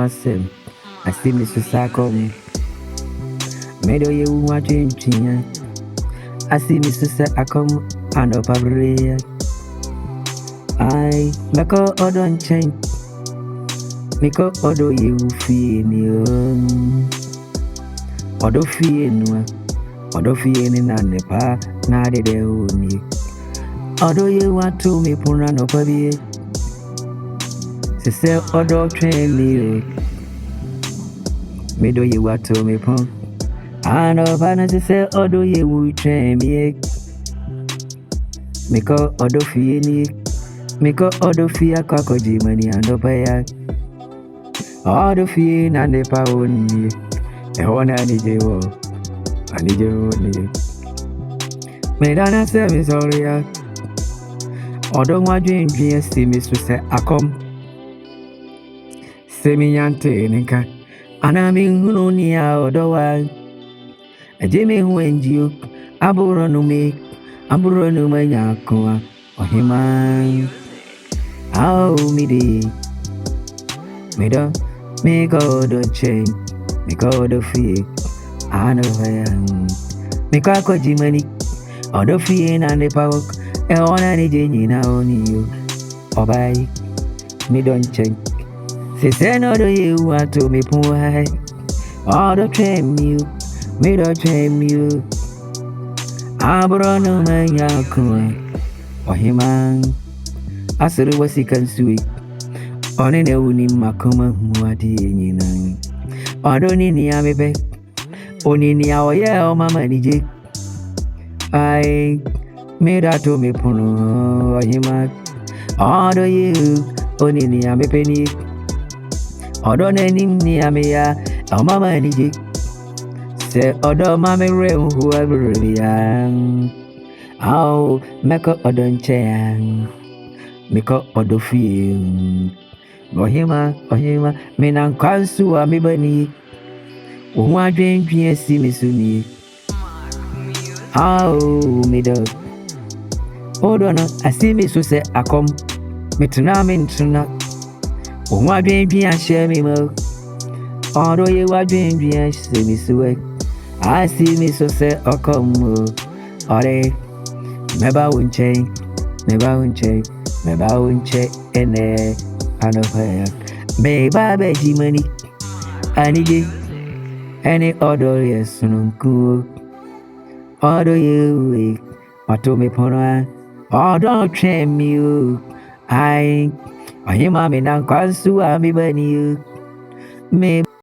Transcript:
myself. I see me so sakom. Medo ye want to I see me so say I come and up a prayer. I make a odon change. Make a odo you feel you. Odo feel no. Odo feel in an nepa. Na de de uni. Odo you want to me puna no pabi. Say odo train me. Me do you want to me pun. I know bana say odo you will train me. Make a odo feel ni. Make a odo feel a kakoji money and opaya. Odo feel and the power ni. E wana ni jewo. Ani jewo ni. Me dana say me sorry ya. Odo mwa dream see me so say I come. Say me yante nika. Anami hunu ni ya odo wa. Ejime huenjiu. Aburo nume. Aburo nume nyakwa. Ohima. How me di. Me do. Me go do change. Me go do fee. I know I am. Me kako jimani. Odo fee na ne pawok. E ona ni jenyi na oni you. Obai. Me don't change. Say no do you want to me puhai. Odo train you. Me don't train you. Abro no manya kuma. Ohima. Asuru wasi kan sui. One ne uni makuma muadi nyina. Odo ni ni amebe. Oni ni awoye o mama ni je. I made that to me puno. Ohima. Odo you. Oni ni amebe ni. Odo ne ni ameya. O mama ni je. Say odo mama re whoever ya. Au make odo nche. Make odo feel. Ohima, me nan kansu a me bani. Uwa dream see me suni. How me do. Odo no, I see me so say I come. Me tuna. Uwa dream share me mo. Odo ye wa dream see me so. I see me so say I come. Ore, meba unche, ene. I know her. May baby money. I need it. Any other yes, no cool. Order you, what to me pona. Oh, don't train me. I am a man, I'm cause to me, bunny. May